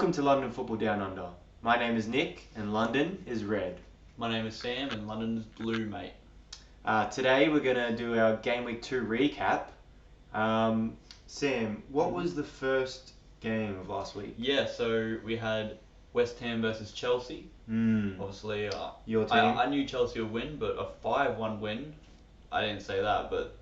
Welcome to London Football Down Under. My name is Nick and London is red. My name is Sam and London is blue, mate. Today we're going to do our Game Week 2 recap. Sam, what was the first game of last week? Yeah, so we had West Ham versus Chelsea. Obviously, Your team? I knew Chelsea would win, but a 5-1 win, I didn't say that, but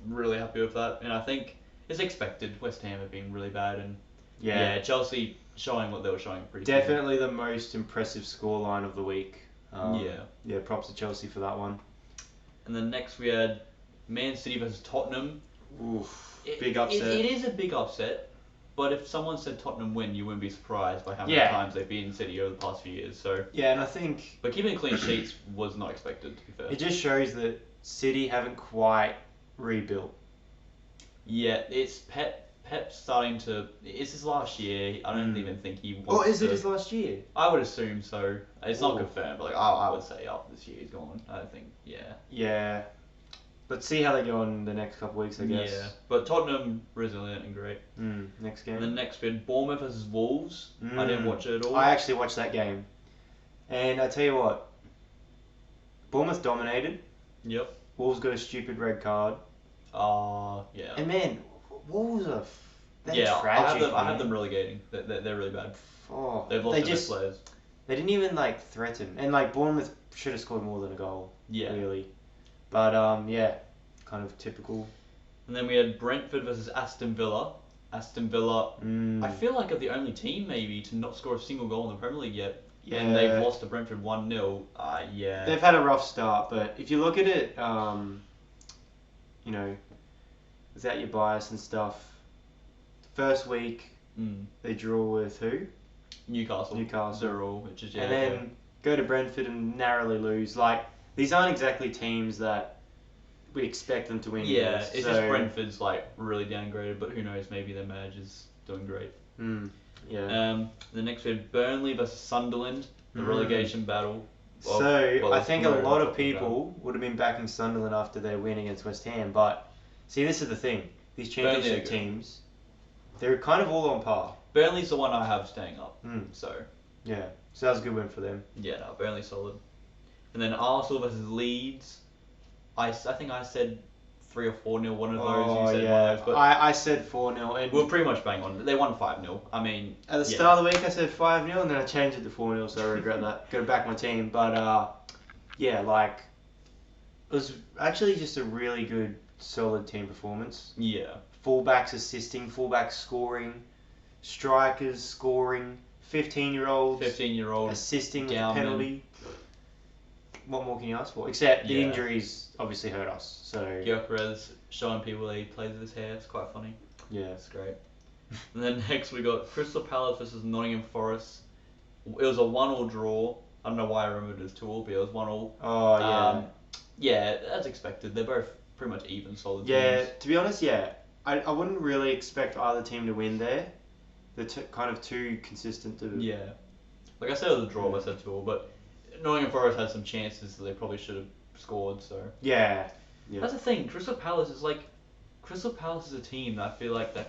really happy with that. And I think it's expected. West Ham have been really bad, and yeah Chelsea showing what they were showing pretty Definitely the most impressive scoreline of the week. Yeah, props to Chelsea for that one. And then next we had Man City versus Tottenham. Oof, big upset. It is a big upset, but if someone said Tottenham win, you wouldn't be surprised by how many times they've beaten City over the past few years. So yeah, and I think... But keeping clean sheets was not expected, to be fair. It just shows that City haven't quite rebuilt. Yeah, it's Pep's starting to... It's his last year. I don't even think he wants Oh, is to... it his last year? I would assume so. It's not confirmed, but I would say after this year he's gone. I think, Yeah. Let's see how they go on the next couple of weeks, I guess. Yeah, but Tottenham, resilient and great. Next game. And then next we had Bournemouth versus Wolves. I didn't watch it at all. I actually watched that game. And I tell you what, Bournemouth dominated. Yep. Wolves got a stupid red card. Yeah. And man, Wolves are... tragic, I have them relegating. They're really bad. Oh, They've lost their best players. They didn't even threaten. And Bournemouth should have scored more than a goal. Yeah. Really. But kind of typical. And then we had Brentford versus Aston Villa. Aston Villa, I feel like are the only team maybe to not score a single goal in the Premier League yet. Yeah. And they've lost to Brentford 1-0. Yeah. They've had a rough start, but if you look at it, without your bias and stuff, first week they draw with who? Newcastle. 0, which is and then go to Brentford and narrowly lose. These aren't exactly teams that we expect them to win. Yeah, it's just Brentford's really downgraded, but who knows? Maybe their manager's doing great. Yeah. The next we had Burnley versus Sunderland, the relegation battle. I think a lot of people would have been backing Sunderland after their win against West Ham, but see, this is the thing. These championship teams, they're kind of all on par. Burnley's the one I have staying up. So yeah, so that was a good win for them. Yeah, no, Burnley's solid. And then Arsenal versus Leeds. I think I said 3 or 4-0. One of those. You said one of those. But I said 4-0. And we're pretty much bang on. They won 5-0. I mean, at the start of the week I said 5-0, and then I changed it to 4-0. So I regret that. Got to back my team, but it was actually just a really good, solid team performance. Yeah. Fullbacks assisting, fullbacks scoring, strikers scoring, 15-year-olds assisting with a penalty. What more can you ask for? Except the injuries obviously hurt us. So Gyökeres showing people that he plays with his hair. It's quite funny. Yeah, it's great. And then next we got Crystal Palace versus Nottingham Forest. It was a 1-1 draw. I don't know why I remembered it as 2-2, but it was 1-1. Oh yeah. Yeah, as expected. They're both pretty much even, solid teams. Yeah, to be honest, I wouldn't really expect either team to win there. They're kind of too consistent to... Yeah. Like I said, it was a draw, I said 2-2, but Nottingham Forest had some chances that they probably should have scored, so... Yeah. That's the thing, Crystal Palace is a team that I feel like they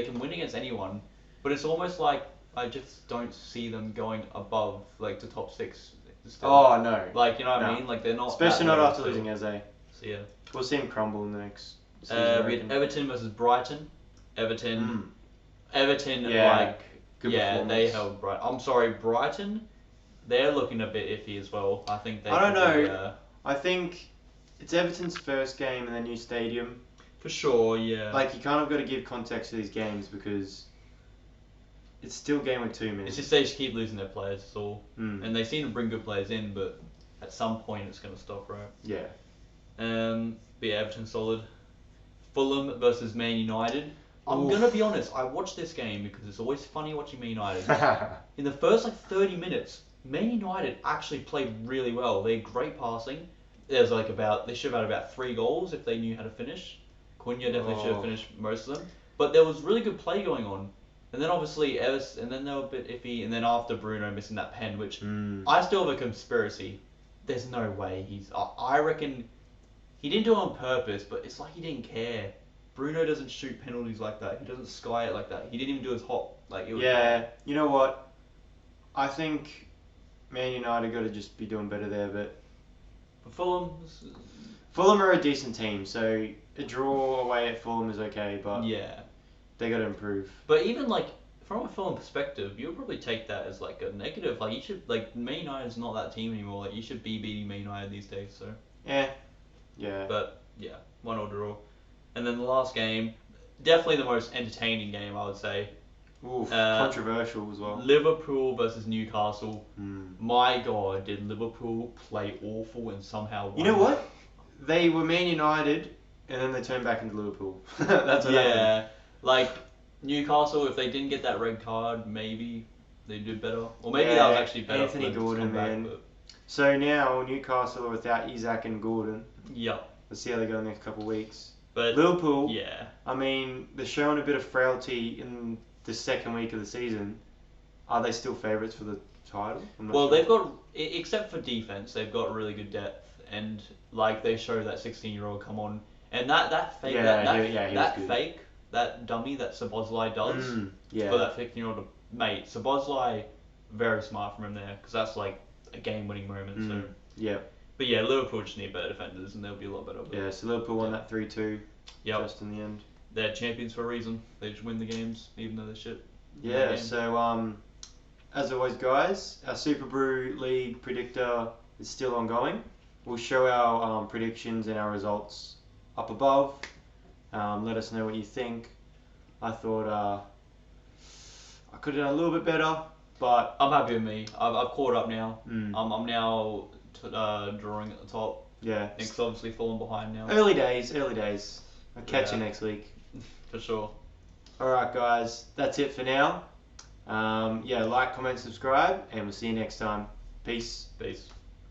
can win against anyone, but it's almost like I just don't see them going above, to top 6. Still. Oh, no. You know what I mean? They're not... Especially not after losing Eze. So, yeah. We'll see him crumble in the next season. We had Everton versus Brighton. Everton, good they held Brighton. I'm sorry, Brighton, they're looking a bit iffy as well. I think they... I don't know. I think it's Everton's first game in their new stadium. For sure, yeah. You kind of got to give context to these games because it's still game with 2 minutes. It's just they just keep losing their players, that's all. And they seem to bring good players in, but at some point it's going to stop, right? Yeah. But yeah, Everton solid. Fulham versus Man United. I'm going to be honest, I watched this game because it's always funny watching Man United. In the first 30 minutes, Man United actually played really well. They had great passing. There's they should have had about 3 goals if they knew how to finish. Cunha definitely should have finished most of them. But there was really good play going on. And then obviously and then they were a bit iffy. And then after Bruno missing that pen, which I still have a conspiracy. There's no way I reckon he didn't do it on purpose, but it's like he didn't care. Bruno doesn't shoot penalties like that. He doesn't sky it like that. He didn't even do his hop Like it was Yeah, you know what? I think Man United got to just be doing better there, but Fulham are a decent team, so a draw away at Fulham is okay, but yeah, they got to improve. But even like from a Fulham perspective, you'll probably take that as like a negative. Like you should like Man United's not that team anymore. Like you should be beating Man United these days. So yeah. But yeah, 1-1 draw, and then the last game, definitely the most entertaining game I would say. Oof, controversial as well. Liverpool versus Newcastle. Mm. My God, did Liverpool play awful and somehow won? You know what? They were Man United, and then they turned back into Liverpool. That's what happened. Like Newcastle, if they didn't get that red card, maybe they did better, or maybe that was actually better. Anthony for them Gordon, to come man. back, but... So now Newcastle are without Isaac and Gordon. Yep. Let's see how they go in the next couple of weeks. But Liverpool, yeah. I mean, they're showing a bit of frailty in the second week of the season. Are they still favourites for the title? Well, they've got, except for defense, they've got really good depth, and like they show that 16-year-old come on, and that fake, that dummy that Szoboszlai does for that 15-year-old mate. Szoboszlai, very smart from him there, because that's like a game-winning moment. So yeah. But yeah, Liverpool just need better defenders, and they'll be a lot better. Yeah, so Liverpool won that 3-2 just in the end. They're champions for a reason. They just win the games, even though they're shit. Yeah, so as always, guys, our SUPERBRU League Predictor is still ongoing. We'll show our predictions and our results up above. Let us know what you think. I thought I could have done a little bit better, but I'm happy with me. I've caught up now. I'm now drawing at the top. Yeah. Nick's obviously falling behind now. Early days. I'll catch you next week. For sure. Alright guys, that's it for now. Like, comment, subscribe, and we'll see you next time. Peace. Peace.